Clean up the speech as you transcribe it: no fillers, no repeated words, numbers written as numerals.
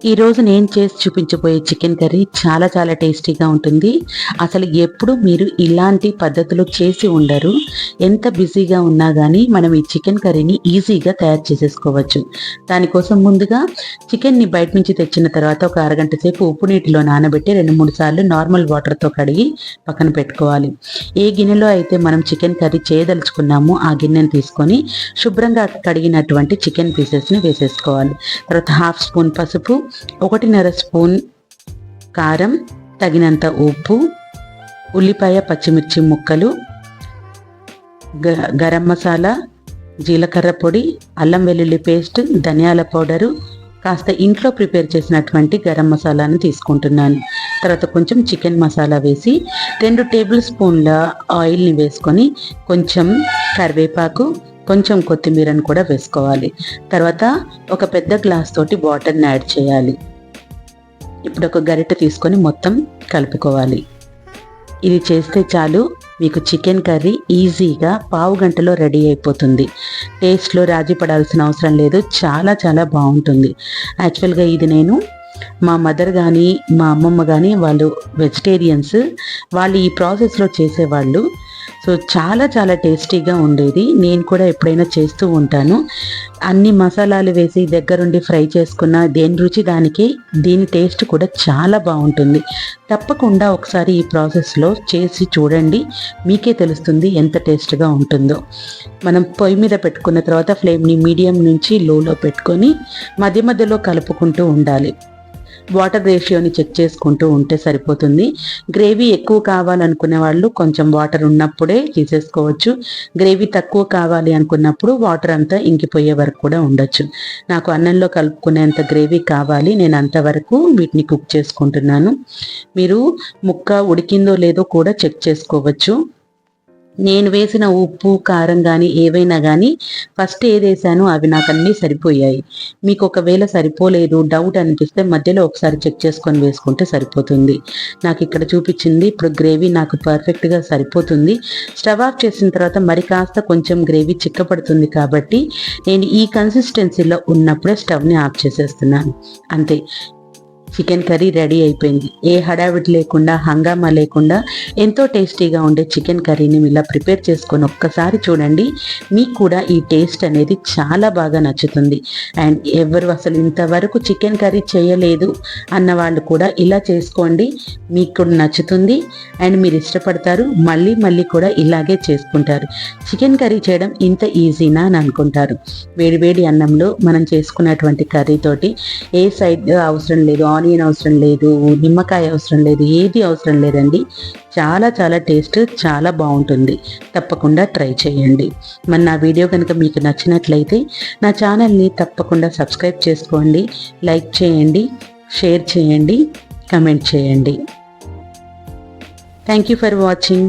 ఈరోజు నేను చేసి చూపించబోయే చికెన్ కర్రీ చాలా చాలా టేస్టీగా ఉంటుంది. అసలు ఎప్పుడు మీరు ఇలాంటి పద్ధతిలో చేసి ఉండరు. ఎంత బిజీగా ఉన్నా కానీ మనం ఈ చికెన్ కర్రీని ఈజీగా తయారు చేసేసుకోవచ్చు. దానికోసం ముందుగా చికెన్ని బయట నుంచి తెచ్చిన తర్వాత ఒక అరగంట సేపు ఉప్పు నీటిలో నానబెట్టి 2-3 సార్లు నార్మల్ వాటర్తో కడిగి పక్కన పెట్టుకోవాలి. ఏ గిన్నెలో అయితే మనం చికెన్ కర్రీ చేయదలుచుకున్నామో ఆ గిన్నెని తీసుకొని శుభ్రంగా కడిగినటువంటి చికెన్ పీసెస్ని వేసేసుకోవాలి. తర్వాత 1/2 స్పూన్ పసుపు, 1.5 స్పూన్ కారం, తగినంత ఉప్పు, ఉల్లిపాయ పచ్చిమిర్చి ముక్కలు, గరం మసాలా, జీలకర్ర పొడి, అల్లం వెల్లుల్లి పేస్ట్, ధనియాల పౌడరు, కాస్త ఇంట్లో ప్రిపేర్ చేసినటువంటి గరం మసాలాను తీసుకుంటున్నాను. తర్వాత కొంచెం చికెన్ మసాలా వేసి 2 టేబుల్ స్పూన్ల ఆయిల్ని వేసుకొని కొంచెం కరివేపాకు, కొంచెం కొత్తిమీరను కూడా వేసుకోవాలి. తర్వాత ఒక పెద్ద గ్లాస్ తోటి వాటర్ని యాడ్ చేయాలి. ఇప్పుడు ఒక గరిటె తీసుకొని మొత్తం కలుపుకోవాలి. ఇది చేస్తే చాలు, మీకు చికెన్ కర్రీ ఈజీగా పావు గంటలో రెడీ అయిపోతుంది. టేస్ట్లో రాజీ పడాల్సిన అవసరం లేదు, చాలా చాలా బాగుంటుంది. యాక్చువల్గా ఇది నేను మా మదర్ కానీ మా అమ్మమ్మ కానీ వాళ్ళు వెజిటేరియన్స్, వాళ్ళు ఈ ప్రాసెస్లో చేసేవాళ్ళు. సో చాలా చాలా టేస్టీగా ఉండేది. నేను కూడా ఎప్పుడైనా చేస్తూ ఉంటాను. అన్ని మసాలాలు వేసి దగ్గరుండి ఫ్రై చేసుకున్న దేని రుచి దానికి, దీని టేస్ట్ కూడా చాలా బాగుంటుంది. తప్పకుండా ఒకసారి ఈ ప్రాసెస్లో చేసి చూడండి, మీకే తెలుస్తుంది ఎంత టేస్ట్గా ఉంటుందో. మనం పొయ్యి మీద పెట్టుకున్న తర్వాత ఫ్లేమ్ని మీడియం నుంచి లోలో పెట్టుకొని మధ్య మధ్యలో కలుపుకుంటూ ఉండాలి. వాటర్ రేషియోని చెక్ చేసుకుంటూ ఉంటే సరిపోతుంది. గ్రేవీ ఎక్కువ కావాలనుకునే వాళ్ళు కొంచెం వాటర్ ఉన్నప్పుడే తీసేసుకోవచ్చు. గ్రేవీ తక్కువ కావాలి అనుకున్నప్పుడు వాటర్ అంతా ఇంకిపోయే వరకు కూడా ఉండొచ్చు. నాకు అన్నంలో కలుపుకునేంత గ్రేవీ కావాలి, నేను అంతవరకు వీటిని కుక్ చేసుకుంటున్నాను. మీరు ముక్క ఉడికిందో లేదో కూడా చెక్ చేసుకోవచ్చు. నేను వేసిన ఉప్పు కారం కానీ ఏవైనా కానీ ఫస్ట్ ఏది వేసానో అవి నాకు అన్నీ సరిపోయాయి. మీకు ఒకవేళ సరిపోలేదు డౌట్ అనిపిస్తే మధ్యలో ఒకసారి చెక్ చేసుకొని వేసుకుంటే సరిపోతుంది. నాకు ఇక్కడ చూపించింది ఇప్పుడు గ్రేవీ నాకు పర్ఫెక్ట్గా సరిపోతుంది. స్టవ్ ఆఫ్ చేసిన తర్వాత మరి కాస్త కొంచెం గ్రేవీ చిక్కపడుతుంది కాబట్టి నేను ఈ కన్సిస్టెన్సీలో ఉన్నప్పుడే స్టవ్ని ఆఫ్ చేసేస్తున్నాను. అంతే, చికెన్ కర్రీ రెడీ అయిపోయింది. ఏ హడావిడి లేకుండా, హంగామా లేకుండా ఎంతో టేస్టీగా ఉండే చికెన్ కర్రీని ఇలా ప్రిపేర్ చేసుకొని ఒక్కసారి చూడండి. మీకు కూడా ఈ టేస్ట్ అనేది చాలా బాగా నచ్చుతుంది. అండ్ ఎవరు అసలు ఇంతవరకు చికెన్ కర్రీ చేయలేదు అన్న వాళ్ళు కూడా ఇలా చేసుకోండి, మీకు కూడా నచ్చుతుంది అండ్ మీరు ఇష్టపడతారు. మళ్ళీ మళ్ళీ కూడా ఇలాగే చేసుకుంటారు. చికెన్ కర్రీ చేయడం ఇంత ఈజీనా అని అనుకుంటారు. వేడివేడి అన్నంలో మనం చేసుకున్నటువంటి కర్రీతోటి ఏ సైడ్ అవసరం లేదు, ఆనియన్ అవసరం లేదు, నిమ్మకాయ అవసరం లేదు, ఏది అవసరం లేదండి. చాలా చాలా టేస్ట్ చాలా బాగుంటుంది. తప్పకుండా ట్రై చేయండి. మరి నా వీడియో కనుక మీకు నచ్చినట్లయితే నా ఛానల్ని తప్పకుండా సబ్స్క్రైబ్ చేసుకోండి, లైక్ చేయండి, షేర్ చేయండి, కమెంట్ చేయండి. Thank you for watching.